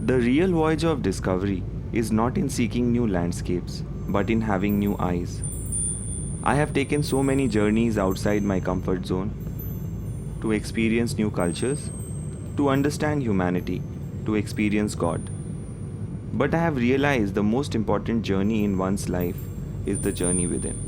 The real voyage of discovery is not in seeking new landscapes, but in having new eyes. I have taken so many journeys outside my comfort zone to experience new cultures, to understand humanity, to experience God. But I have realized the most important journey in one's life is the journey within.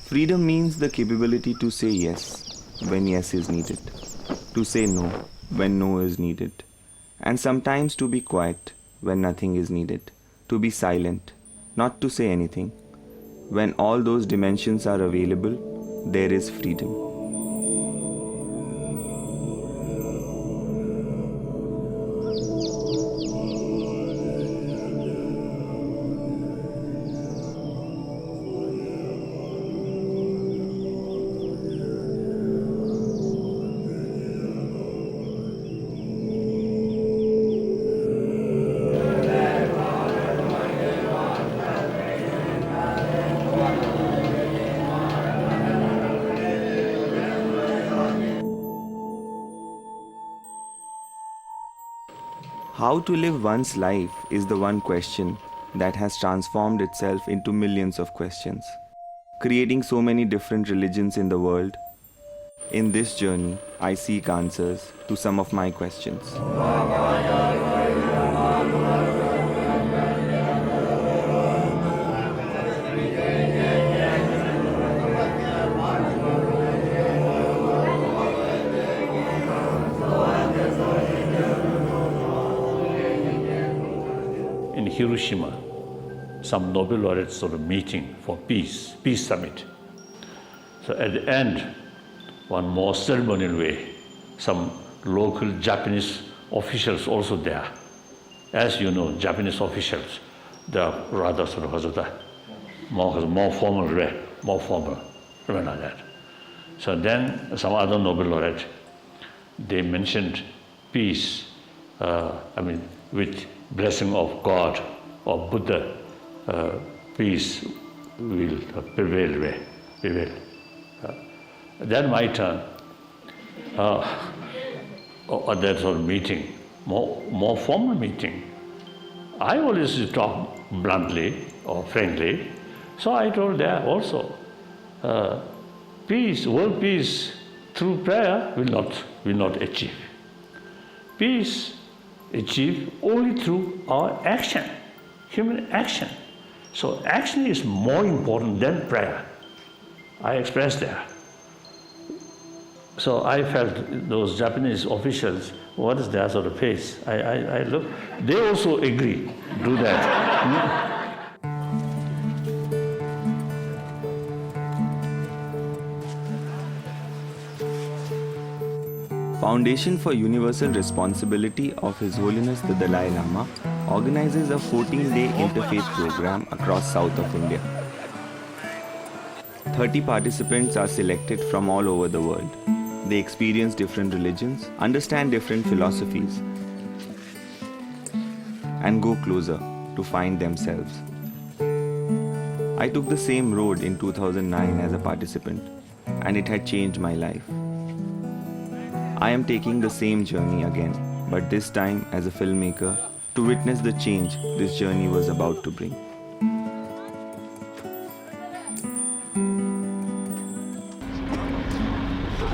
Freedom means the capability to say yes when yes is needed, to say no when no is needed, and sometimes to be quiet when nothing is needed, to be silent, not to say anything. When all those dimensions are available, there is freedom. How to live one's life is the one question that has transformed itself into millions of questions, creating so many different religions in the world. In this journey, I seek answers to some of my questions. Hiroshima, some Nobel laureates sort of meeting for peace summit. So at the end, one more ceremonial way, some local Japanese officials also there. As you know, Japanese officials, they are rather sort of more formal way, something like that. So then some other Nobel laureate, they mentioned peace, with blessing of God or Buddha, peace will prevail. Then my turn, at that sort of meeting, more formal meeting. I always talk bluntly or frankly, so I told there also, peace, world peace through prayer will not achieve. Peace achieve only through our action, human action. So action is more important than prayer. I expressed that. So I felt those Japanese officials, what is their sort of face? I look, they also agree, do that. Foundation for Universal Responsibility of His Holiness the Dalai Lama organizes a 14-day interfaith program across south of India. 30 participants are selected from all over the world. They experience different religions, understand different philosophies, and go closer to find themselves. I took the same road in 2009 as a participant, and it had changed my life. I am taking the same journey again, but this time as a filmmaker, to witness the change this journey was about to bring.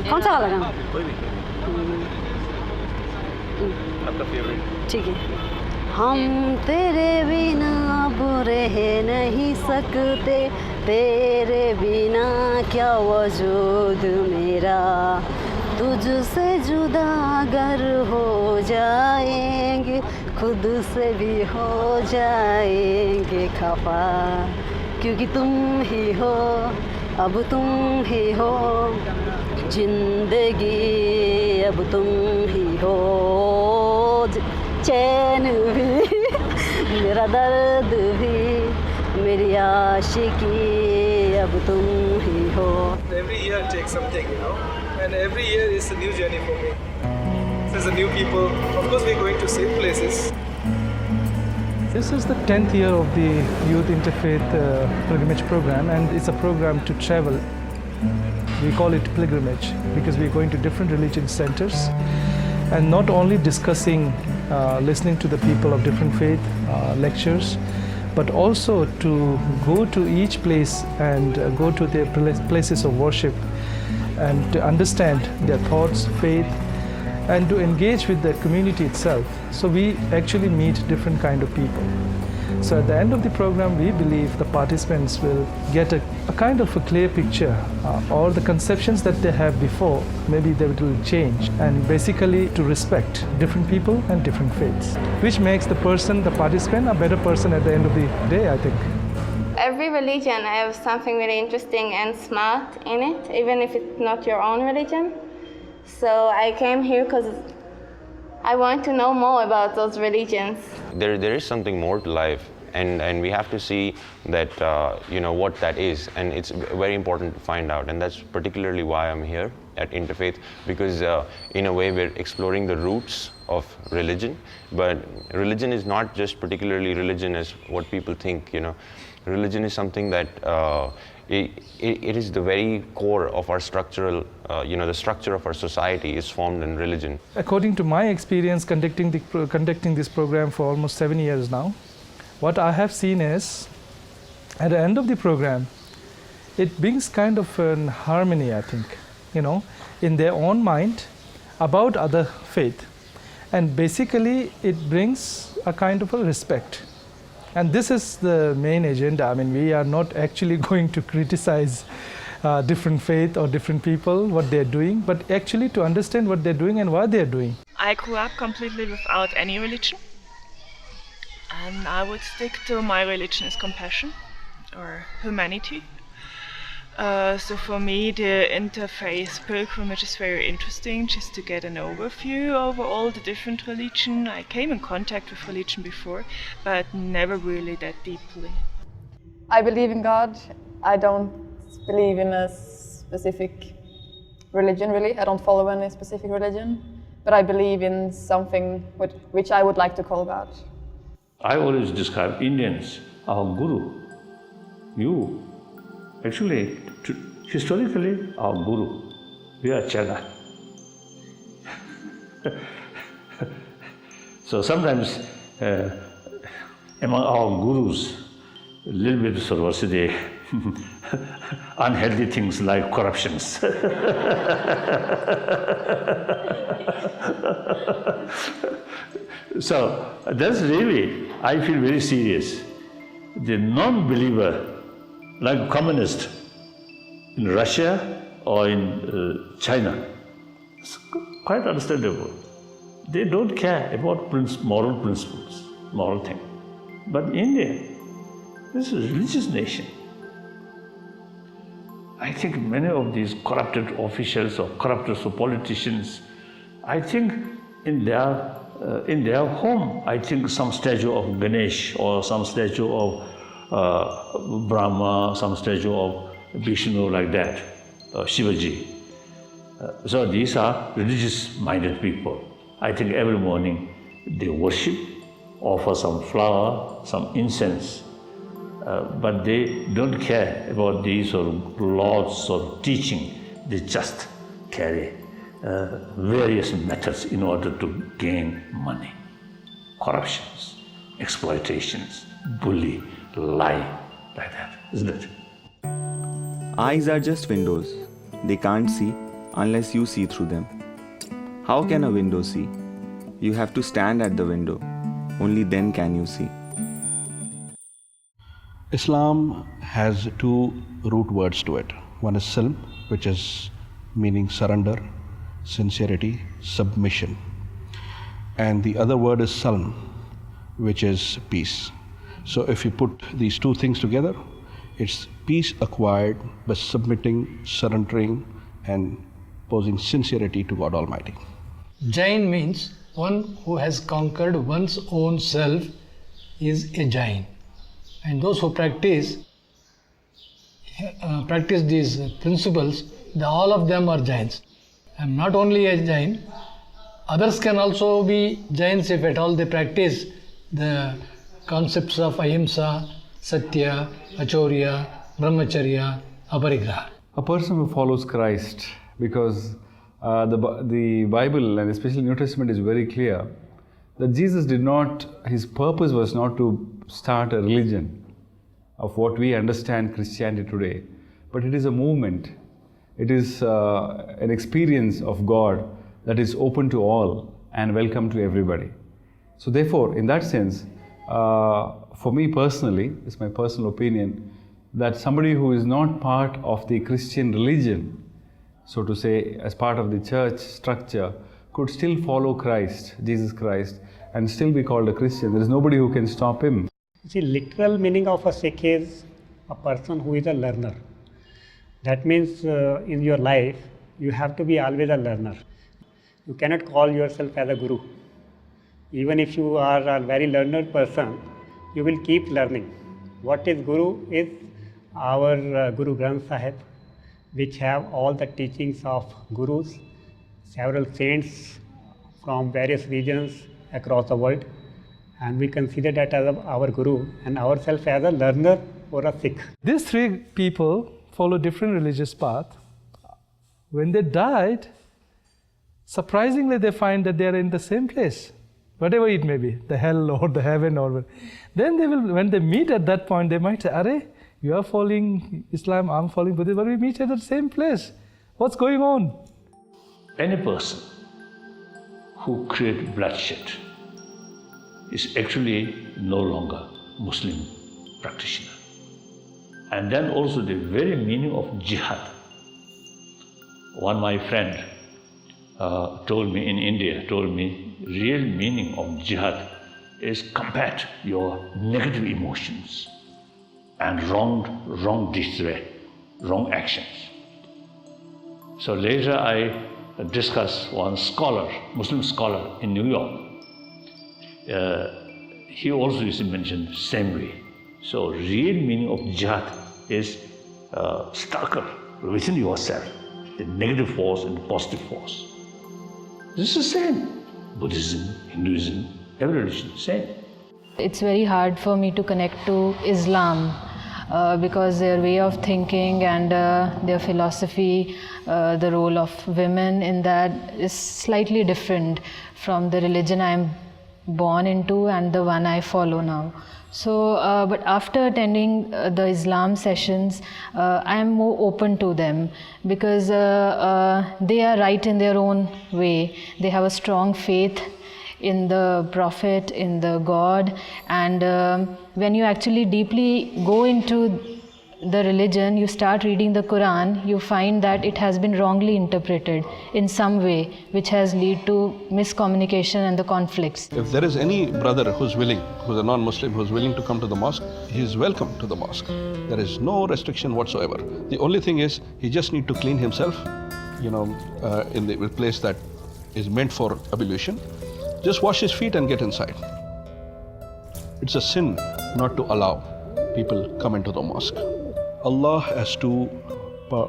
कौन सा वाला गाना? कोई भी। आपका favourite? ठीक है। हम तेरे बिना अब रह नहीं सकते, तेरे बिना क्या वजूद मेरा, तुझसे जुदा अगर हो जाएंगे, खुद से भी हो जाएंगे खफा, क्योंकि तुम ही हो, अब तुम ही हो, जिंदगी अब तुम ही हो, चैन भी मेरा दर्द भी मेरी आशिकी अब तुम ही हो. Every year takes something, and every year is a new journey for me. There's a new people. Of course, we're going to same places. This is the 10th year of the Youth Interfaith Pilgrimage Program, and it's a program to travel. We call it pilgrimage because we're going to different religion centers and not only discussing, listening to the people of different faith, lectures, but also to go to each place and go to their places of worship and to understand their thoughts, faith, and to engage with the community itself. So we actually meet different kind of people. So at the end of the program, we believe the participants will get a kind of a clear picture, or the conceptions that they have before, maybe they will change, and basically to respect different people and different faiths, which makes the person, the participant, a better person at the end of the day, I think. Every religion has something really interesting and smart in it, even if it's not your own religion. So I came here because I want to know more about those religions. There is something more to life, and we have to see that what that is, and it's very important to find out, and that's particularly why I'm here at Interfaith, because in a way we're exploring the roots of religion. But religion is not just particularly religion as what people think. Religion is something that it is the very core of our structural, the structure of our society is formed in religion. According to my experience conducting this program for almost 7 years now, what I have seen is, at the end of the program, it brings kind of an harmony, I think, in their own mind about other faith. And basically, it brings a kind of a respect. And this is the main agenda. I mean, we are not actually going to criticize different faith or different people, what they're doing, but actually to understand what they're doing and why they're doing. I grew up completely without any religion, and I would stick to my religion is compassion or humanity. So for me, the interfaith pilgrimage is very interesting, just to get an overview over all the different religions. I came in contact with religion before, but never really that deeply. I believe in God. I don't believe in a specific religion, really. I don't follow any specific religion, but I believe in something which I would like to call God. I always describe Indians, our guru, you. Actually, historically, our guru, we are Chana. So sometimes among our gurus, a little bit sort of the unhealthy things like corruptions. So that's really, I feel very serious. The non-believer, like communist in Russia or in China, it's quite understandable. They don't care about moral principles, moral thing. But India, this is a religious nation. I think many of these corrupted officials or corrupted politicians, I think in their home, I think some statue of Ganesh or some statue of Brahma, some statue of Vishnu, like that, Shivaji. So these are religious-minded people. I think every morning they worship, offer some flower, some incense, but they don't care about these sort of laws or teaching. They just carry various methods in order to gain money. Corruptions, exploitations, bully, lie, like that, isn't it? Eyes are just windows. They can't see unless you see through them. How can a window see? You have to stand at the window. Only then can you see. Islam has two root words to it. One is silm, which is meaning surrender, sincerity, submission. And the other word is salm, which is peace. So if you put these two things together, it's peace acquired by submitting, surrendering, and posing sincerity to God Almighty. Jain means one who has conquered one's own self is a Jain. and those who practice these principles, all of them are Jains. I am not only a Jain, others can also be Jains if at all they practice the concepts of ahimsa, satya, achorya, brahmacharya, aparigraha. A person who follows Christ, because the Bible and especially New Testament is very clear that Jesus did not, his purpose was not to start a religion of what we understand Christianity today, but it is a movement. It is an experience of God that is open to all and welcome to everybody. So therefore, in that sense, for me personally, it's my personal opinion, that somebody who is not part of the Christian religion, so to say, as part of the church structure, could still follow Christ, Jesus Christ, and still be called a Christian. There is nobody who can stop him. See, literal meaning of a Sikh is a person who is a learner. That means in your life, you have to be always a learner. You cannot call yourself as a guru. Even if you are a very learned person, you will keep learning. What is guru is our Guru Granth Sahib, which have all the teachings of gurus, several saints from various regions across the world, and we consider that as our guru and ourselves as a learner or a Sikh. These three people follow different religious paths. When they died, surprisingly they find that they are in the same place, whatever it may be, the hell or the heaven or then they will, when they meet at that point, they might say, "Arey, you are following Islam, I'm following Buddhism, but we meet at the same place. What's going on?" Any person who creates bloodshed is actually no longer Muslim practitioner. And then also the very meaning of jihad. One my friend told me in India, real meaning of jihad is combat your negative emotions and wrong deeds, wrong actions. So later I discussed one scholar, Muslim scholar in New York. He also used to mention same way. So real meaning of jihad is starker within yourself, the negative force and the positive force. This is the same. Buddhism, Hinduism, every religion, same. It's very hard for me to connect to Islam because their way of thinking and their philosophy, the role of women in that is slightly different from the religion I'm born into and the one I follow now. So, but after attending the Islam sessions, I am more open to them because they are right in their own way. They have a strong faith in the Prophet, in the God, and when you actually deeply go into the religion, you start reading the Quran, you find that it has been wrongly interpreted in some way, which has led to miscommunication and the conflicts. If there is any brother who's willing, who's a non-Muslim, who's willing to come to the mosque, he is welcome to the mosque. There is no restriction whatsoever. The only thing is, he just need to clean himself, in the place that is meant for ablution. Just wash his feet and get inside. It's a sin not to allow people come into the mosque. Allah has two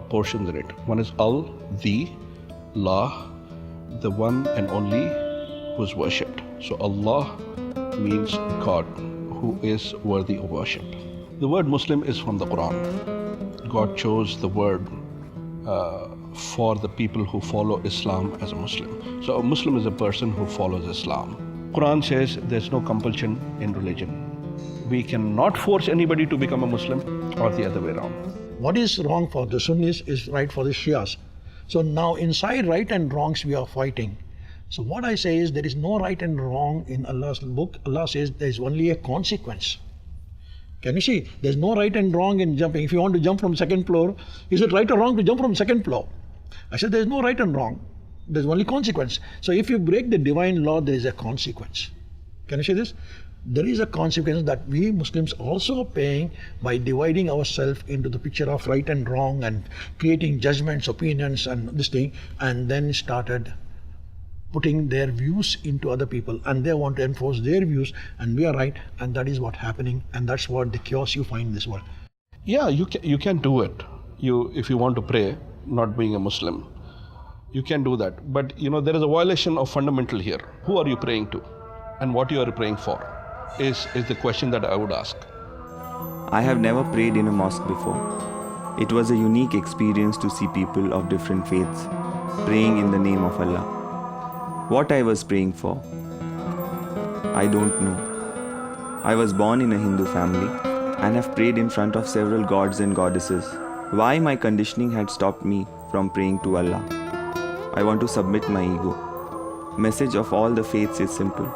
portions in it. One is Al, the, La, the one and only who is worshipped. So Allah means God, who is worthy of worship. The word Muslim is from the Quran. God chose the word for the people who follow Islam as a Muslim. So a Muslim is a person who follows Islam. Quran says there's no compulsion in religion. We cannot force anybody to become a Muslim or the other way around. What is wrong for the Sunnis is right for the Shias. So now inside right and wrongs we are fighting. So what I say is there is no right and wrong in Allah's book. Allah says there is only a consequence. Can you see? There's no right and wrong in jumping. If you want to jump from second floor, is it right or wrong to jump from second floor? I said there's no right and wrong. There's only consequence. So if you break the divine law, there is a consequence. Can you see this? There is a consequence that we Muslims also are paying by dividing ourselves into the picture of right and wrong and creating judgments, opinions and this thing, and then started putting their views into other people, and they want to enforce their views, and we are right, and that is what's happening, and that's what the chaos you find in this world. Yeah, you can do it. If you want to pray, not being a Muslim, you can do that. But there is a violation of fundamental here. Who are you praying to, and what you are praying for, is the question that I would ask. I have never prayed in a mosque before. It was a unique experience to see people of different faiths praying in the name of Allah. What I was praying for, I don't know. I was born in a Hindu family and have prayed in front of several gods and goddesses. Why my conditioning had stopped me from praying to Allah? I want to submit my ego. Message of all the faiths is simple: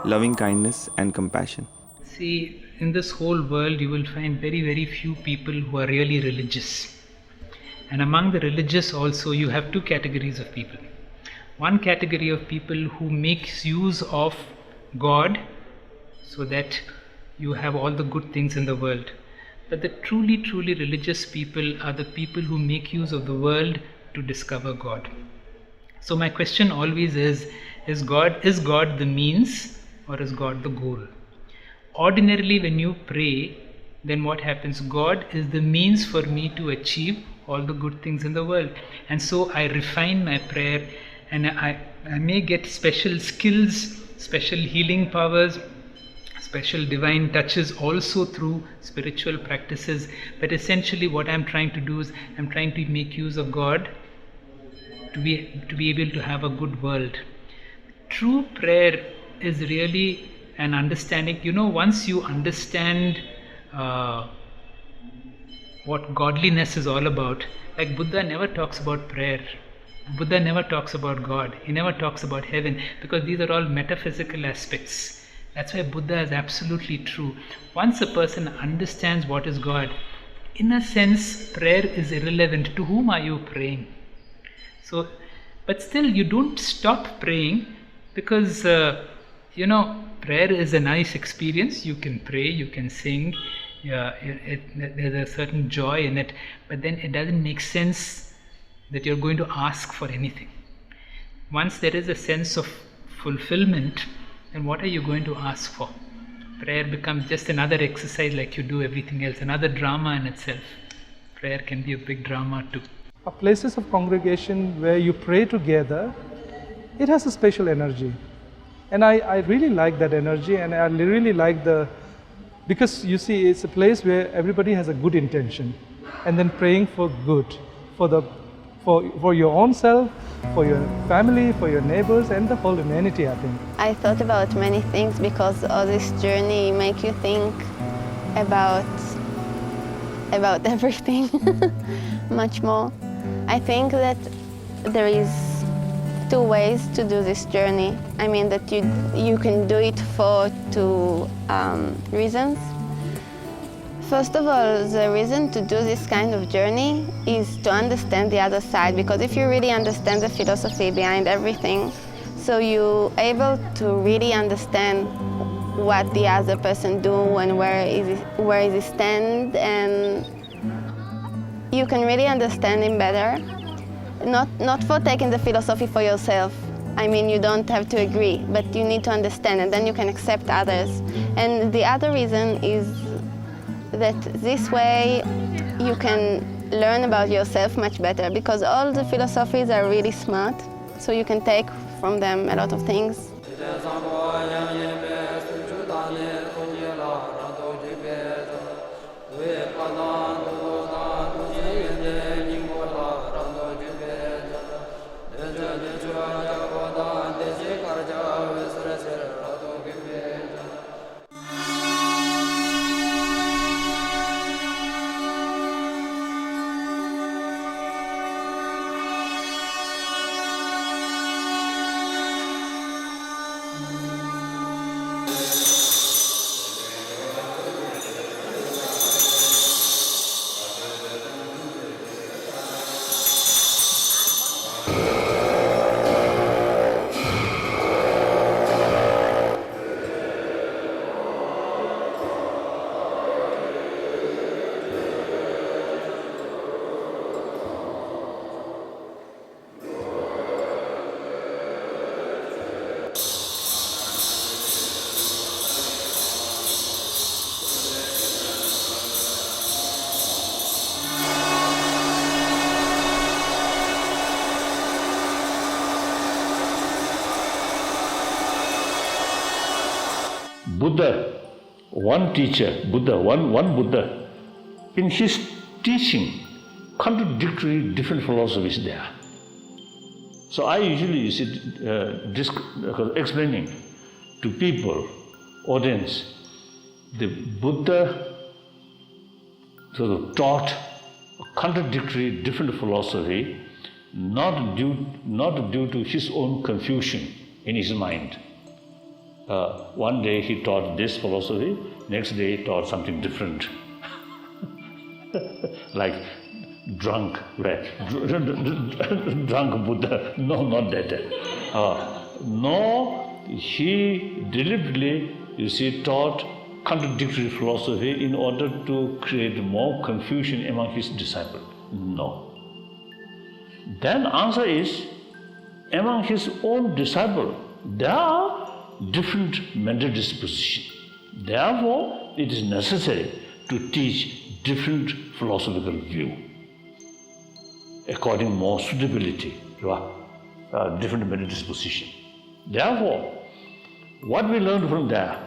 loving kindness and compassion. See, in this whole world you will find very, very few people who are really religious. And among the religious also you have two categories of people. One category of people who makes use of God so that you have all the good things in the world. But the truly, truly religious people are the people who make use of the world to discover God. So my question always is God the means or is God the goal? Ordinarily when you pray, then what happens? God is the means for me to achieve all the good things in the world. And so I refine my prayer, and I may get special skills, special healing powers, special divine touches also through spiritual practices. But essentially what I'm trying to do is I'm trying to make use of God to be able to have a good world. True prayer is really an understanding. Once you understand what godliness is all about, like Buddha never talks about prayer. Buddha never talks about God. He never talks about heaven, because these are all metaphysical aspects. That's why Buddha is absolutely true. Once a person understands what is God, in a sense, prayer is irrelevant. To whom are you praying? So, but still you don't stop praying, because prayer is a nice experience. You can pray, you can sing, there's a certain joy in it, but then it doesn't make sense that you're going to ask for anything. Once there is a sense of fulfillment, then what are you going to ask for? Prayer becomes just another exercise like you do everything else, another drama in itself. Prayer can be a big drama too. Places of congregation where you pray together, it has a special energy. And I really like that energy, and I really like because you see, it's a place where everybody has a good intention, and then praying for good, for your own self, for your family, for your neighbors, and the whole humanity, I think. I thought about many things, because all this journey make you think about everything much more. I think that there is two ways to do this journey. I mean that you can do it for two reasons. First of all, the reason to do this kind of journey is to understand the other side, because if you really understand the philosophy behind everything, so you're able to really understand what the other person do and where is he stand, and you can really understand him better. Not for taking the philosophy for yourself. I mean, you don't have to agree, but you need to understand, and then you can accept others. And the other reason is that this way you can learn about yourself much better, because all the philosophies are really smart, so you can take from them a lot of things. Buddha, one teacher, one Buddha, in his teaching, contradictory different philosophies there. So I usually explaining to people, audience, the Buddha sort of taught a contradictory different philosophy, not due to his own confusion in his mind. One day he taught this philosophy, next day he taught something different. Like drunk Buddha. No, not that. No, he deliberately, taught contradictory philosophy in order to create more confusion among his disciples. No. Then answer is, among his own disciples, there are different mental dispositions. Therefore, it is necessary to teach different philosophical view, according more suitability, different mental disposition. Therefore, what we learned from there,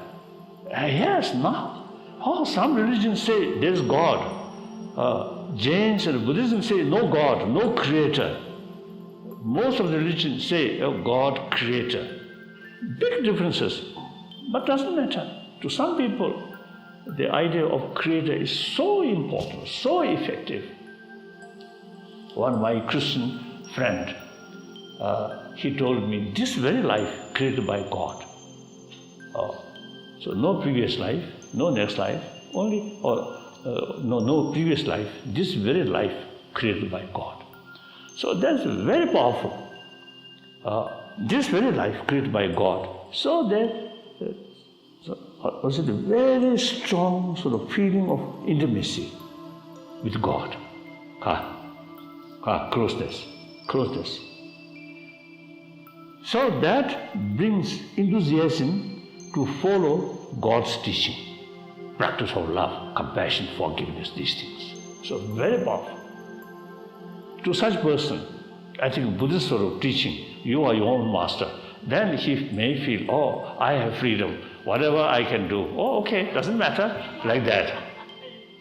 yes, now, some religions say there is God. Jains and Buddhism say no God, no creator. Most of the religions say God, creator. Big differences, but doesn't matter. To some people, the idea of creator is so important, so effective. One my Christian friend, he told me, this very life created by God. So no previous life, no next life, no previous life, this very life created by God. So that's very powerful. This very life created by God. So that was it a very strong sort of feeling of intimacy with God. Closeness. So that brings enthusiasm to follow God's teaching. Practice of love, compassion, forgiveness, these things. So very powerful. To such person, I think Buddhist sort of teaching, you are your own master. Then he may feel, I have freedom. Whatever I can do, okay, doesn't matter, like that.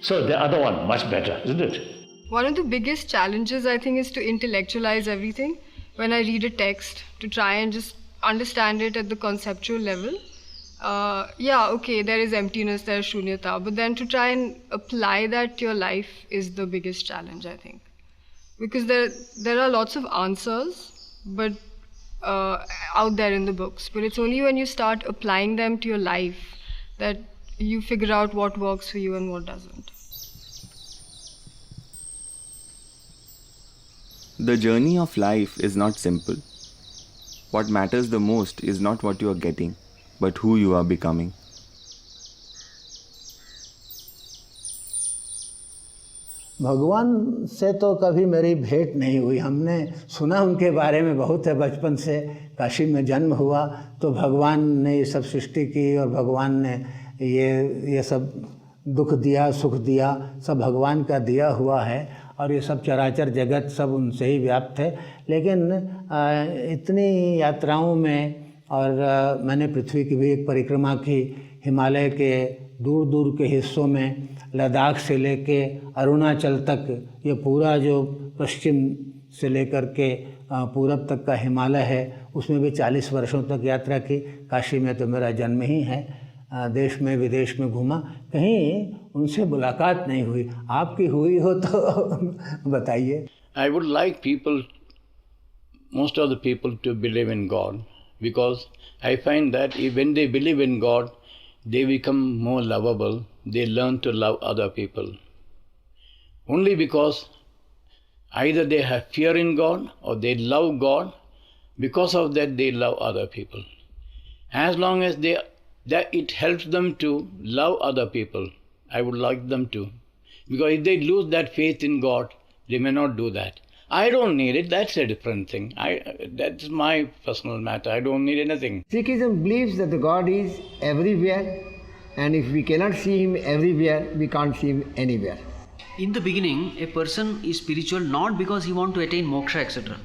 So the other one, much better, isn't it? One of the biggest challenges, I think, is to intellectualize everything. When I read a text, to try and just understand it at the conceptual level. There is emptiness, there is shunyata, but then to try and apply that to your life is the biggest challenge, I think. Because there are lots of answers, but out there in the books, but it's only when you start applying them to your life that you figure out what works for you and what doesn't. The journey of life is not simple. What matters the most is not what you are getting, but who you are becoming. भगवान से तो कभी मेरी भेंट नहीं हुई। हमने सुना उनके बारे में बहुत है बचपन से। काशी में जन्म हुआ तो भगवान ने ये सब सृष्टि की और भगवान ने ये सब दुख दिया, सुख दिया, सब भगवान का दिया हुआ है और ये सब चराचर जगत सब उनसे ही व्याप्त है। लेकिन इतनी यात्राओं में और मैंने पृथ्वी की भी एक परिक्रमा की, हिमालय के दूर दूर के हिस्सों में, लद्दाख से लेके अरुणाचल तक, ये पूरा जो पश्चिम से लेकर के पूरब तक का हिमालय है, उसमें भी 40 वर्षों तक यात्रा की। काशी में तो मेरा जन्म ही है। देश में विदेश में घूमा, कहीं उनसे मुलाकात नहीं हुई। आपकी हुई हो तो बताइए। I would like people, most of the people, to believe in God, because I find that when they believe in God, they become more lovable. They learn to love other people. Only because either they have fear in God or they love God, because of that they love other people. As long as it helps them to love other people, I would like them to. Because if they lose that faith in God, they may not do that. I don't need it, that's a different thing. That's my personal matter, I don't need anything. Sikhism believes that the God is everywhere, and if we cannot see him everywhere, we can't see him anywhere. In the beginning, a person is spiritual not because he wants to attain moksha, etc.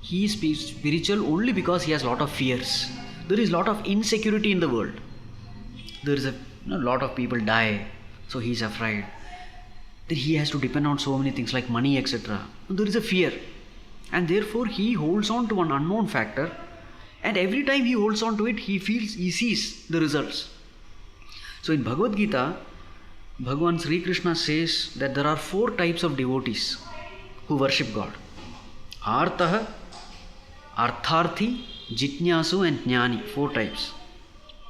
He is spiritual only because he has a lot of fears. There is a lot of insecurity in the world. there is a lot of people die, so he is afraid. Then he has to depend on so many things like money, etc. There is a fear, and therefore he holds on to an unknown factor, and every time he holds on to it, he sees the results. So in Bhagavad Gita, Bhagavan Sri Krishna says that there are 4 types of devotees who worship God: Artaha, Artharthi, Jitnyasu and Jnani. 4 types.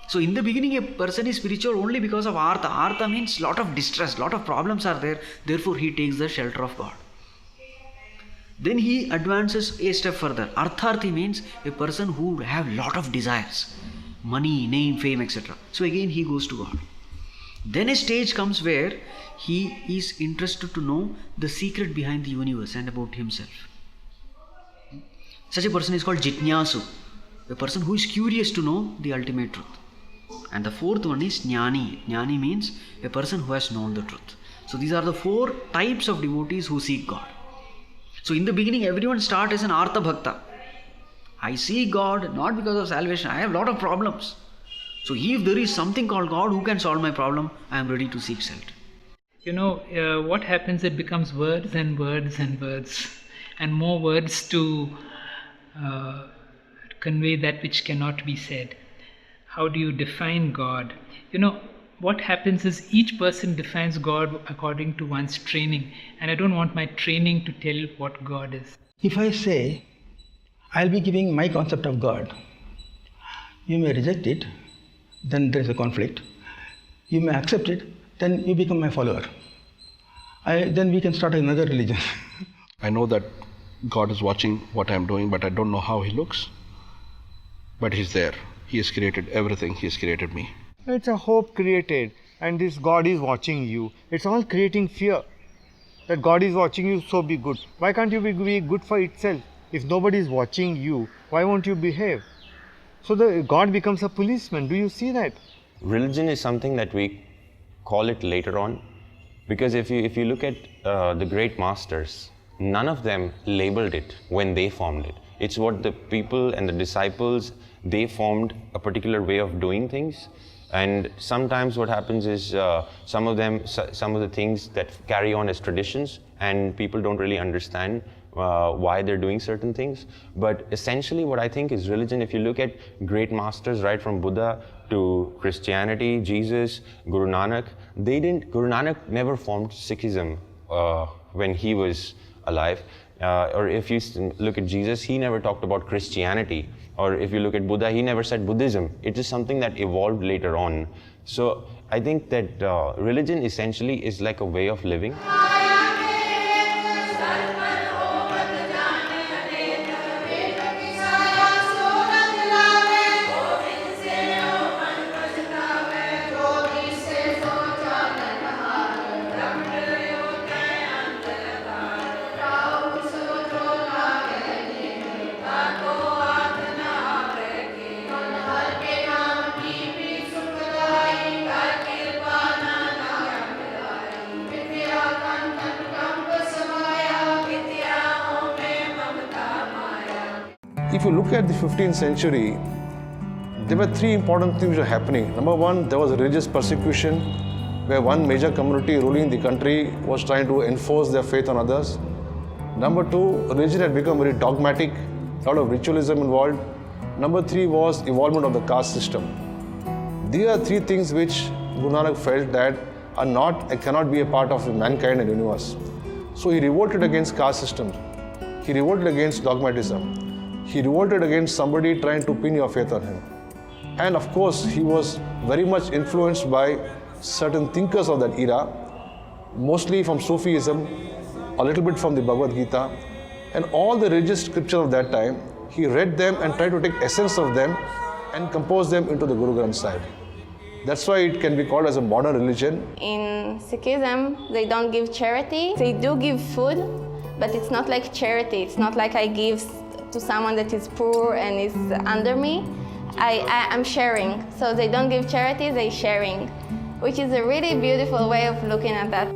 So in the beginning, a person is spiritual only because of Artha. Artha means lot of distress, lot of problems are there, therefore he takes the shelter of God. Then he advances a step further. Artharthi means a person who have lot of desires, money, name, fame, etc. So again he goes to God. Then a stage comes where he is interested to know the secret behind the universe and about himself. Such a person is called Jitnyasu, a person who is curious to know the ultimate truth. And the 4th one is Jnani. Jnani means a person who has known the truth. So these are the 4 types of devotees who seek God. So in the beginning, everyone starts as an Artha Bhakta. I seek God not because of salvation. I have a lot of problems. So if there is something called God who can solve my problem, I am ready to seek shelter. What happens, it becomes words and words and words, and more words to convey that which cannot be said. How do you define God? What happens is each person defines God according to one's training, and I don't want my training to tell what God is. If I say, I'll be giving my concept of God, you may reject it, then there is a conflict. You may accept it, then you become my follower. Then we can start another religion. I know that God is watching what I'm doing, but I don't know how He looks. But He's there. He has created everything. He has created me. It's a hope created, and this God is watching you. It's all creating fear that God is watching you, so be good. Why can't you be good for itself? If nobody is watching you, why won't you behave? So the God becomes a policeman. Do you see that? Religion is something that we call it later on, because if you look at the great masters, none of them labeled it when they formed it. It's what the people and the disciples, they formed a particular way of doing things. And sometimes what happens is some of the things that carry on as traditions, and people don't really understand why they're doing certain things. But essentially what I think is religion, if you look at great masters, right from Buddha to Christianity, Jesus, Guru Nanak, Guru Nanak never formed Sikhism when he was alive. Or if you look at Jesus, he never talked about Christianity. Or if you look at Buddha, he never said Buddhism. It is something that evolved later on. So I think that religion essentially is like a way of living. If you look at the 15th century, there were 3 important things were happening. Number 1, there was religious persecution, where one major community ruling the country was trying to enforce their faith on others. Number 2, religion had become very dogmatic, a lot of ritualism involved. Number 3 was involvement of the caste system. These are 3 things which Guru Nanak felt that cannot be a part of mankind and universe. So he revolted against caste system. He revolted against dogmatism. He revolted against somebody trying to pin your faith on him. And of course, he was very much influenced by certain thinkers of that era, mostly from Sufism, a little bit from the Bhagavad Gita, and all the religious scriptures of that time. He read them and tried to take essence of them and compose them into the Guru Granth Sahib. That's why it can be called as a modern religion. In Sikhism, they don't give charity. They do give food, but it's not like charity. It's not like I give to someone that is poor and is under me. I'm sharing. So they don't give charity, they're sharing, which is a really beautiful way of looking at that.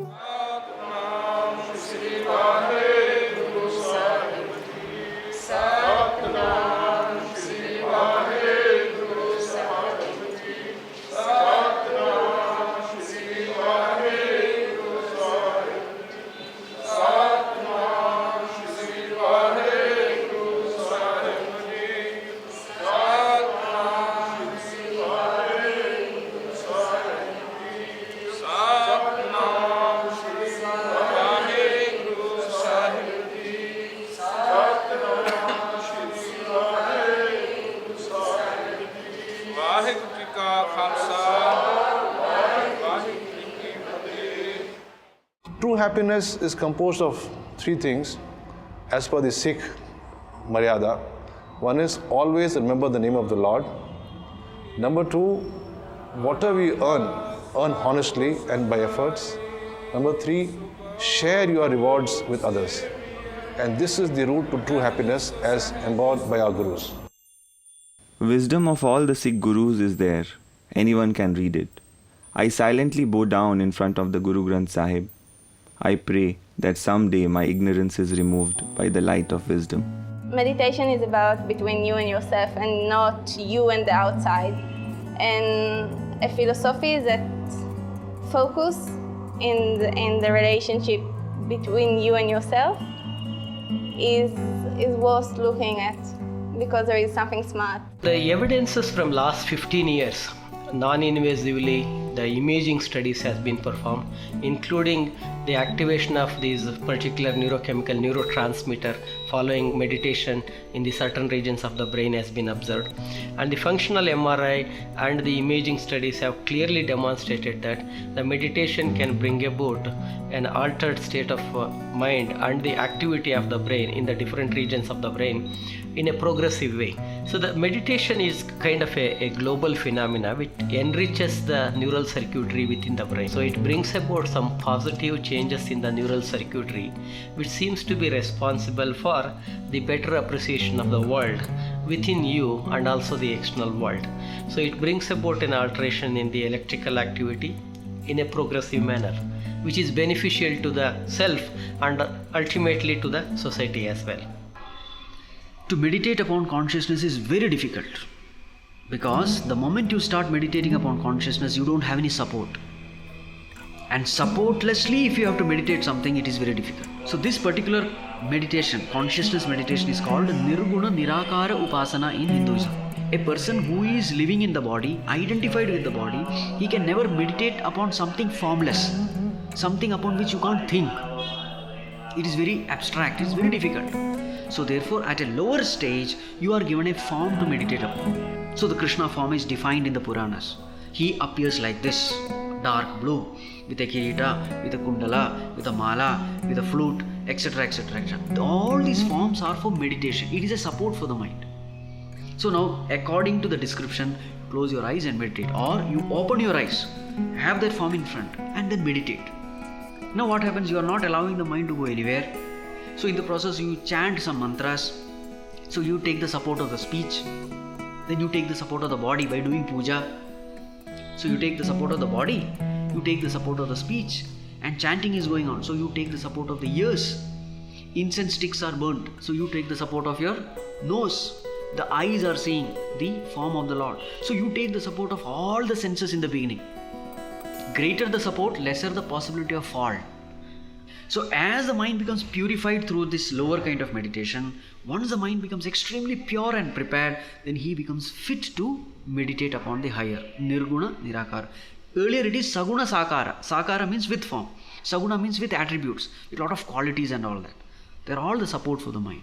True happiness is composed of three things as per the Sikh Maryada. One is always remember the name of the Lord. Number two, whatever we earn honestly and by efforts. Number three, share your rewards with others. And this is the route to true happiness as embodied by our gurus. Wisdom of all the Sikh gurus is there. Anyone can read it. I silently bow down in front of the Guru Granth Sahib. I pray that someday my ignorance is removed by the light of wisdom. Meditation is about between you and yourself and not you and the outside. And a philosophy that focus in the relationship between you and yourself is worth looking at because there is something smart. The evidences from last 15 years, non-invasively, the imaging studies has been performed, including the activation of these particular neurochemical neurotransmitter following meditation in the certain regions of the brain has been observed. And the functional MRI and the imaging studies have clearly demonstrated that the meditation can bring about an altered state of mind and the activity of the brain in the different regions of the brain in a progressive way. So the meditation is kind of a global phenomena which enriches the neural circuitry within the brain. So it brings about some positive changes in the neural circuitry which seems to be responsible for the better appreciation of the world within you and also the external world. So it brings about an alteration in the electrical activity in a progressive manner, which is beneficial to the self and ultimately to the society as well. To meditate upon consciousness is very difficult because the moment you start meditating upon consciousness, you don't have any support. And supportlessly, if you have to meditate something, it is very difficult. So this particular meditation, consciousness meditation, is called Nirguna Nirakara Upasana in Hinduism. A person who is living in the body, identified with the body, he can never meditate upon something formless, something upon which you can't think. It is very abstract, it is very difficult. So therefore, at a lower stage, you are given a form to meditate upon. So the Krishna form is defined in the Puranas. He appears like this, dark blue, with a kirita, with a kundala, with a mala, with a flute, etc., etc., etc. All these forms are for meditation. It is a support for the mind. So now, according to the description, close your eyes and meditate. Or you open your eyes, have that form in front, and then meditate. Now what happens? You are not allowing the mind to go anywhere. So in the process, you chant some mantras. So you take the support of the speech. Then you take the support of the body by doing puja. So you take the support of the body. You take the support of the speech. And chanting is going on. So you take the support of the ears. Incense sticks are burnt. So you take the support of your nose. The eyes are seeing the form of the Lord. So you take the support of all the senses in the beginning. Greater the support, lesser the possibility of fall. So as the mind becomes purified through this lower kind of meditation, once the mind becomes extremely pure and prepared, then he becomes fit to meditate upon the higher. Nirguna Nirakara. Earlier it is Saguna Sakara. Sakara means with form. Saguna means with attributes, with a lot of qualities and all that. They are all the support for the mind.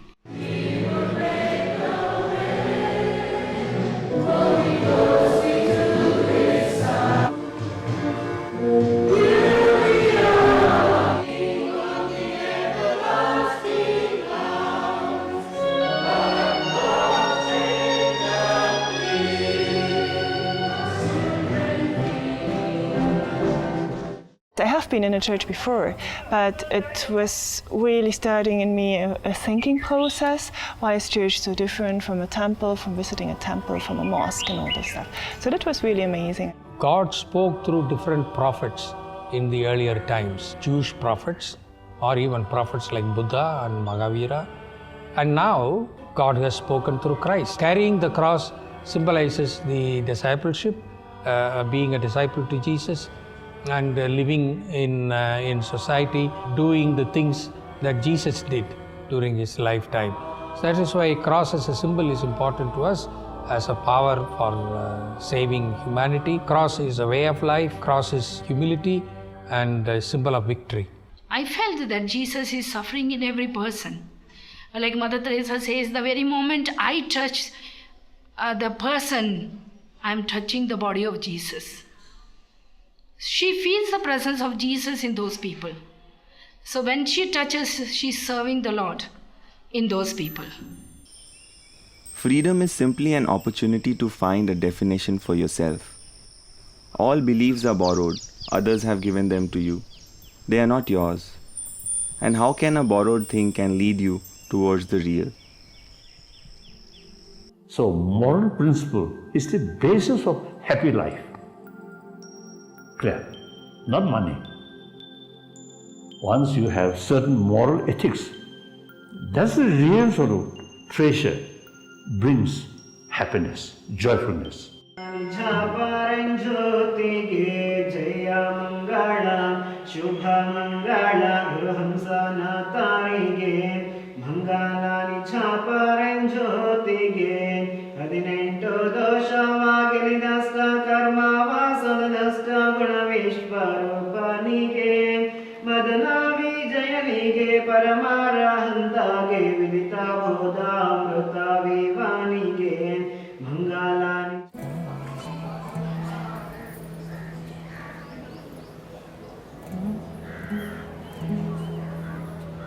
I have been in a church before, but it was really starting in me a thinking process. Why is church so different from a temple, from visiting a temple, from a mosque and all this stuff? So that was really amazing. God spoke through different prophets in the earlier times, Jewish prophets, or even prophets like Buddha and Mahavira. And now God has spoken through Christ. Carrying the cross symbolizes the discipleship, being a disciple to Jesus, and living in society, doing the things that Jesus did during his lifetime. So that is why cross as a symbol is important to us as a power for saving humanity. Cross is a way of life, cross is humility and a symbol of victory. I felt that Jesus is suffering in every person. Like Mother Teresa says, the very moment I touch the person, I'm touching the body of Jesus. She feels the presence of Jesus in those people. So when she touches, she's serving the Lord in those people. Freedom is simply an opportunity to find a definition for yourself. All beliefs are borrowed, others have given them to you. They are not yours. And how can a borrowed thing can lead you towards the real? So moral principle is the basis of happy life. Clear? Not money. Once you have certain moral ethics, that's the real sort of treasure, brings happiness, joyfulness.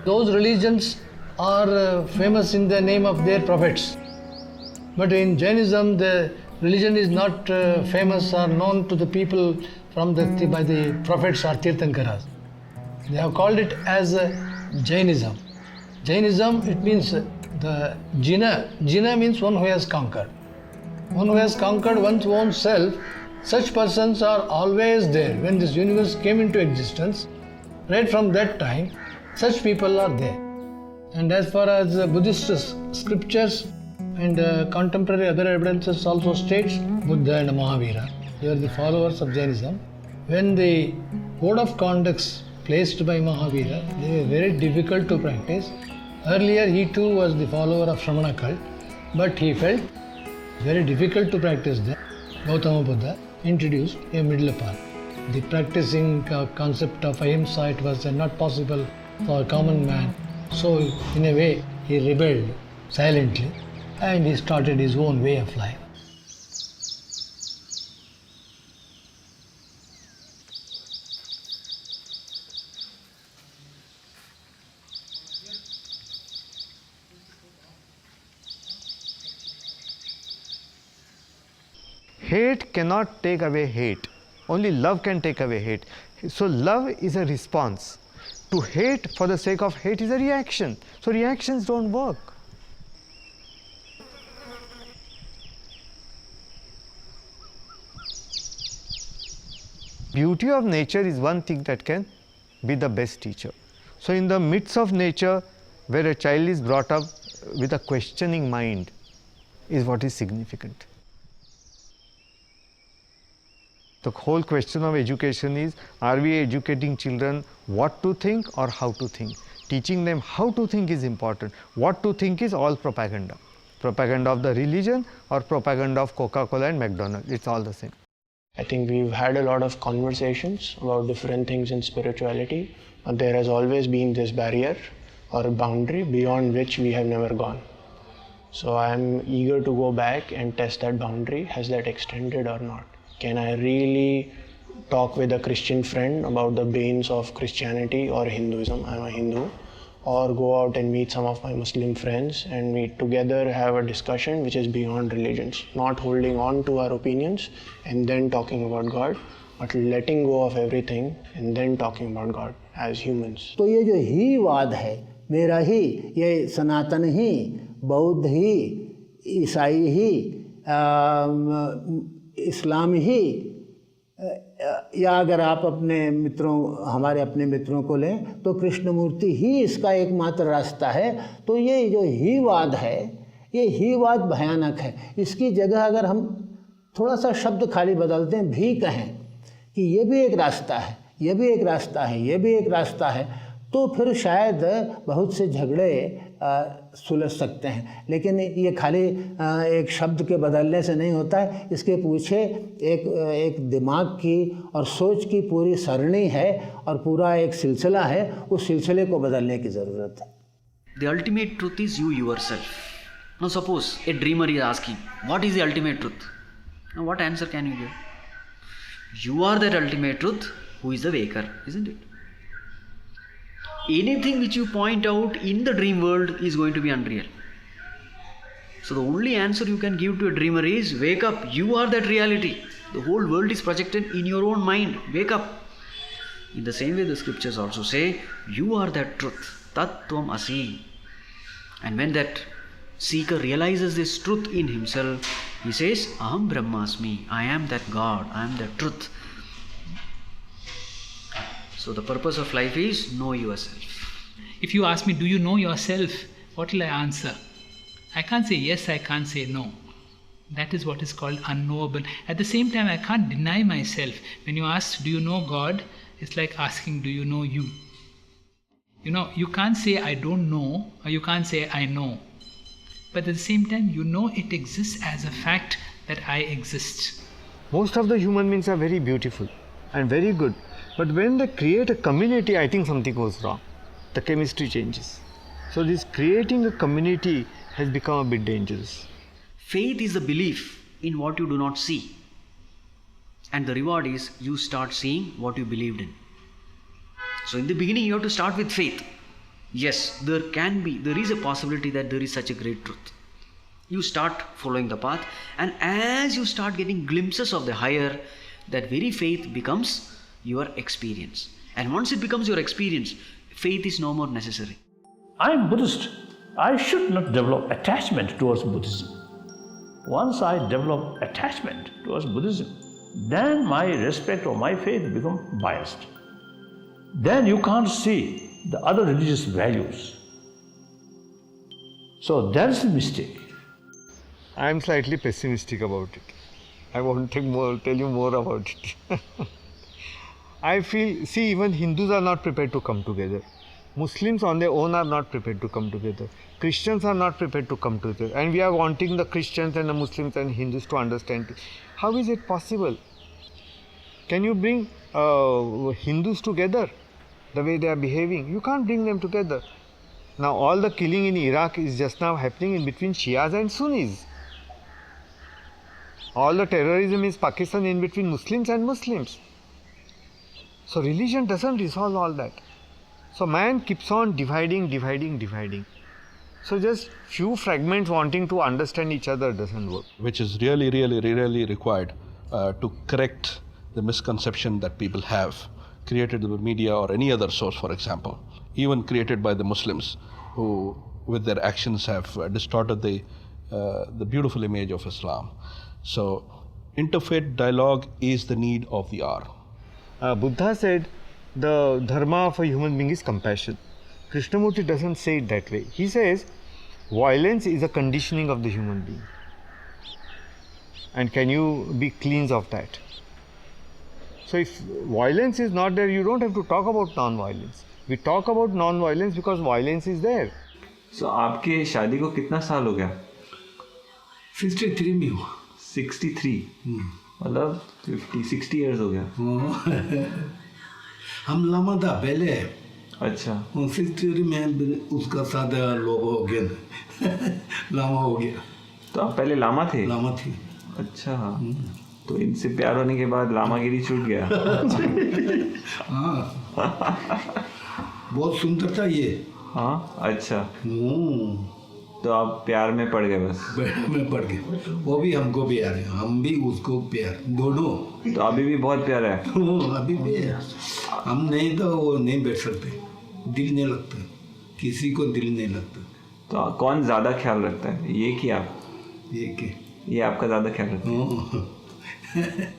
Those religions are famous in the name of their prophets. But in Jainism, the religion is not famous or known to the people by the prophets or Tirthankaras. They have called it as Jainism. Jainism, it means the Jina. Jina means one who has conquered. One who has conquered one's own self. Such persons are always there. When this universe came into existence, right from that time, such people are there. And as far as Buddhist scriptures and contemporary other evidences also states, Buddha and Mahavira, they are the followers of Jainism. When the code of conducts placed by Mahavira, they were very difficult to practice. Earlier he too was the follower of Shramana cult, but he felt very difficult to practice them. Gautama Buddha introduced a middle path. The practicing concept of ahimsa, it was not possible for a common man. So in a way he rebelled silently and he started his own way of life. Hate cannot take away hate. Only love can take away hate. So love is a response. To hate for the sake of hate is a reaction. So reactions don't work. Beauty of nature is one thing that can be the best teacher. So in the midst of nature, where a child is brought up with a questioning mind, is what is significant. The whole question of education is, are we educating children what to think or how to think? Teaching them how to think is important. What to think is all propaganda. Propaganda of the religion or propaganda of Coca-Cola and McDonald's, it's all the same. I think we've had a lot of conversations about different things in spirituality, but there has always been this barrier or a boundary beyond which we have never gone. So I'm eager to go back and test that boundary. Has that extended or not? Can I really talk with a Christian friend about the banes of Christianity or Hinduism? I'm a Hindu. Or go out and meet some of my Muslim friends and we together have a discussion which is beyond religions. Not holding on to our opinions and then talking about God, but letting go of everything and then talking about God as humans. तो ये जो ही वाद है, मेरा ही, ये सनातन ही, बौद्ध ही, ईसाई ही, इस्लाम ही, या अगर आप अपने मित्रों, हमारे अपने मित्रों को लें तो कृष्णमूर्ति ही इसका एकमात्र रास्ता है। तो ये जो हीवाद है, ये हीवाद भयानक है। इसकी जगह अगर हम थोड़ा सा शब्द खाली बदलते हैं, भी कहें कि ये भी एक रास्ता है, ये भी एक रास्ता है, ये भी एक रास्ता है, तो फिर शायद बहुत से झगड़े सुलझ सकते हैं। लेकिन ये खाली एक शब्द के बदलने से नहीं होता है, इसके पीछे एक दिमाग की और सोच की पूरी सरणी है और पूरा एक सिलसिला है, उस सिलसिले को बदलने की ज़रूरत है। The ultimate truth is you yourself. Now suppose a dreamer is asking, what is the ultimate truth? Now what answer can you give? You are that ultimate truth who is the waker, isn't it? anything which you point out in the dream world is going to be unreal. So the only answer you can give to a dreamer is, wake up, you are that reality. The whole world is projected in your own mind. Wake up. In the same way, the scriptures also say, you are that truth. Tat tvam asi. And when that seeker realizes this truth in himself, he says, Aham Brahmasmi. I am that God. I am that truth. So the purpose of life is know yourself. If you ask me, do you know yourself? What will I answer? I can't say yes, I can't say no. That is what is called unknowable. At the same time, I can't deny myself. When you ask, do you know God? It's like asking, do you know you? You know, you can't say I don't know, or you can't say I know. But at the same time, you know it exists as a fact that I exist. Most of the human beings are very beautiful and very good. But when they create a community, I think something goes wrong. The chemistry changes. So this creating a community has become a bit dangerous. Faith is the belief in what you do not see. And the reward is you start seeing what you believed in. So in the beginning you have to start with faith. Yes, there is a possibility that there is such a great truth. You start following the path, and as you start getting glimpses of the higher, that very faith becomes your experience. And once it becomes your experience, faith is no more necessary. I am Buddhist. I should not develop attachment towards Buddhism. Once I develop attachment towards Buddhism, then my respect or my faith becomes biased. Then you can't see the other religious values. So that's the mistake. I am slightly pessimistic about it. I want to tell you more about it. I feel, see, even Hindus are not prepared to come together. Muslims on their own are not prepared to come together. Christians are not prepared to come together. And we are wanting the Christians and the Muslims and Hindus to understand it. How is it possible? Can you bring Hindus together the way they are behaving? You can't bring them together. Now all the killing in Iraq is just now happening in between Shias and Sunnis. All the terrorism is Pakistan in between Muslims and Muslims. So religion doesn't resolve all that. So man keeps on dividing. So just few fragments wanting to understand each other doesn't work. Which is really required to correct the misconception that people have created by media or any other source, for example, even created by the Muslims who with their actions have distorted the beautiful image of Islam. So interfaith dialogue is the need of the hour. Buddha said the dharma of a human being is compassion. Krishnamurti doesn't say it that way. He says violence is a conditioning of the human being. And can you be cleansed of that? So if violence is not there, you don't have to talk about non-violence. We talk about non-violence because violence is there. So आपके शादी को कितना साल हो गया? 63 में हुआ. 63? मतलब 60 years हो गया. हम लामा था पहले. अच्छा. 63 में उसका सादा लोग हो गया. लामा हो गया. तो आप पहले लामा थे? लामा थी. अच्छा. तो इनसे प्यार होने के बाद लामागिरी छूट गया. हाँ. बहुत सुंदर था ये. हाँ. अच्छा. तो आप प्यार में पड़ गए बस. में पड़ गए. वो भी हमको प्यार है, हम भी उसको प्यार, दोनों. तो अभी भी बहुत प्यार है. अभी भी है. हम नहीं तो वो नहीं बैठ सकते. दिल नहीं लगता. किसी को दिल नहीं लगता. तो कौन ज़्यादा ख्याल रखता है, ये कि आप? ये के. ये आपका ज़्यादा ख्याल रखता है.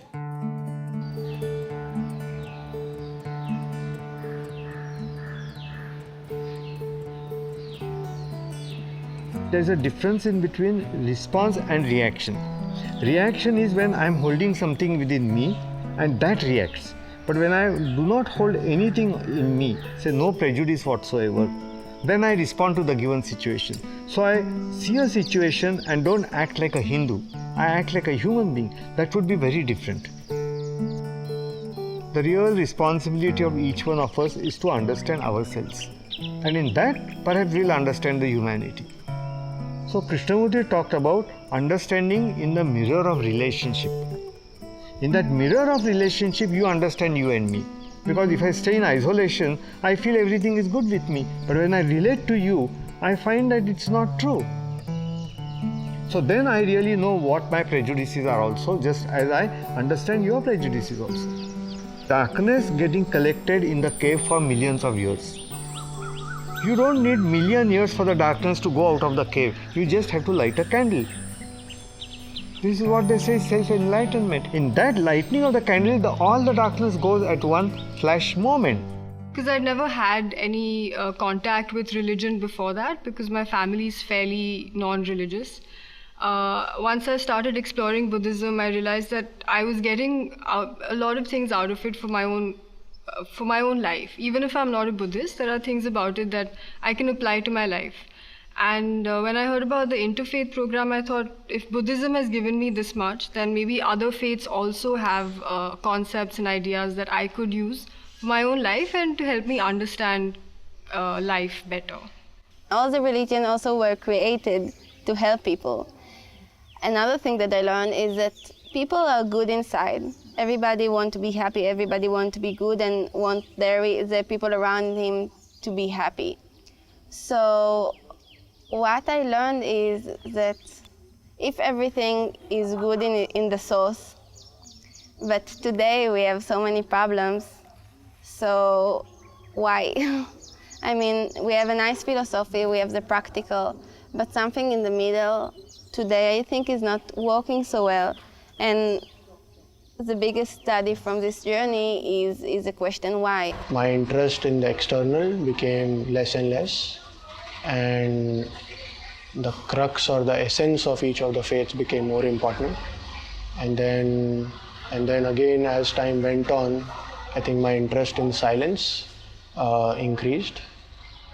There's a difference in between response and reaction. Reaction is when I'm holding something within me and that reacts. But when I do not hold anything in me, say no prejudice whatsoever, then I respond to the given situation. So I see a situation and don't act like a Hindu. I act like a human being. That would be very different. The real responsibility of each one of us is to understand ourselves. And in that, perhaps we'll understand the humanity. So Krishnamurti talked about understanding in the mirror of relationship. In that mirror of relationship, you understand you and me. Because if I stay in isolation, I feel everything is good with me. But when I relate to you, I find that it's not true. So then I really know what my prejudices are also, just as I understand your prejudices also. Darkness getting collected in the cave for millions of years. You don't need million years for the darkness to go out of the cave. You just have to light a candle. This is what they say, self-enlightenment. In that lightning of the candle, all the darkness goes at one flash moment. Because I'd never had any contact with religion before that, because my family is fairly non-religious. Once I started exploring Buddhism, I realized that I was getting a lot of things out of it for my own life. Even if I'm not a Buddhist, there are things about it that I can apply to my life. And when I heard about the interfaith program, I thought, if Buddhism has given me this much, then maybe other faiths also have concepts and ideas that I could use for my own life and to help me understand life better. All the religions also were created to help people. Another thing that I learned is that people are good inside. Everybody wants to be happy, everybody wants to be good and want the people around him to be happy. So what I learned is that if everything is good in the source, but today we have so many problems, so why? I mean, we have a nice philosophy, we have the practical, but something in the middle today I think is not working so well. And the biggest study from this journey is the question why. My interest in the external became less and less, and the crux or the essence of each of the faiths became more important. And then again, as time went on, I think my interest in silence increased.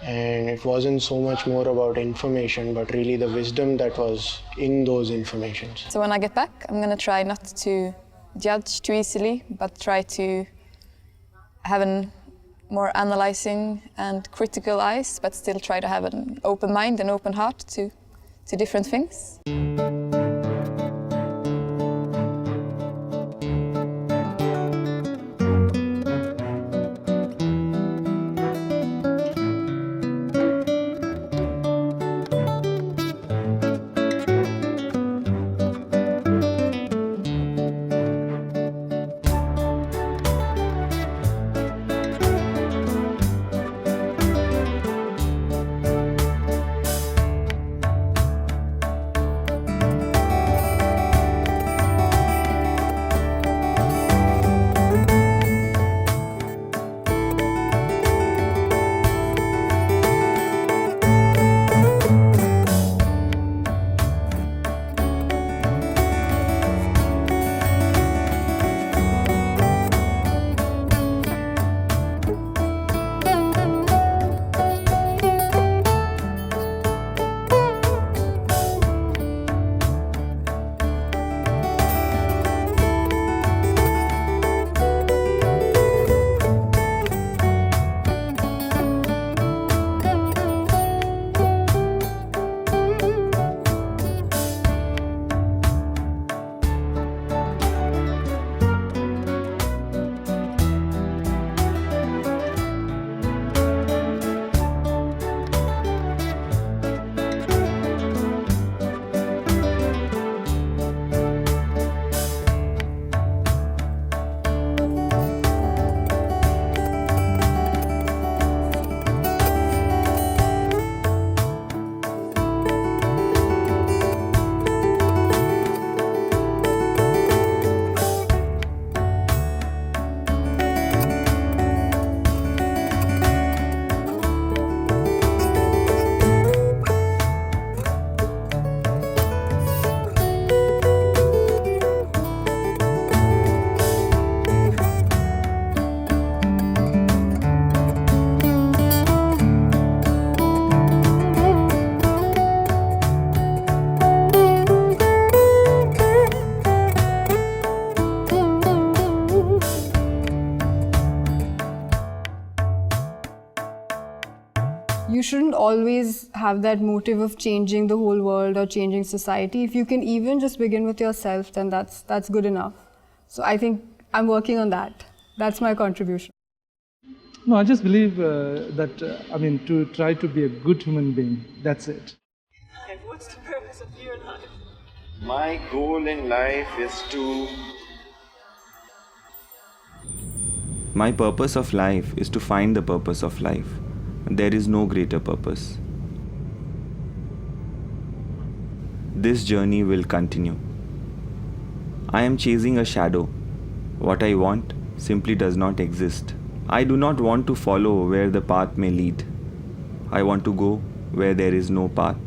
And it wasn't so much more about information, but really the wisdom that was in those informations. So when I get back, I'm going to try not to judge too easily, but try to have a more analyzing and critical eyes, but still try to have an open mind and open heart to different things. You shouldn't always have that motive of changing the whole world or changing society. If you can even just begin with yourself, then that's good enough. So I think I'm working on that. That's my contribution. No, I just believe to try to be a good human being. That's it. And what's the purpose of your life? My goal in life is to... My purpose of life is to find the purpose of life. There is no greater purpose. This journey will continue. I am chasing a shadow. What I want simply does not exist. I do not want to follow where the path may lead. I want to go where there is no path.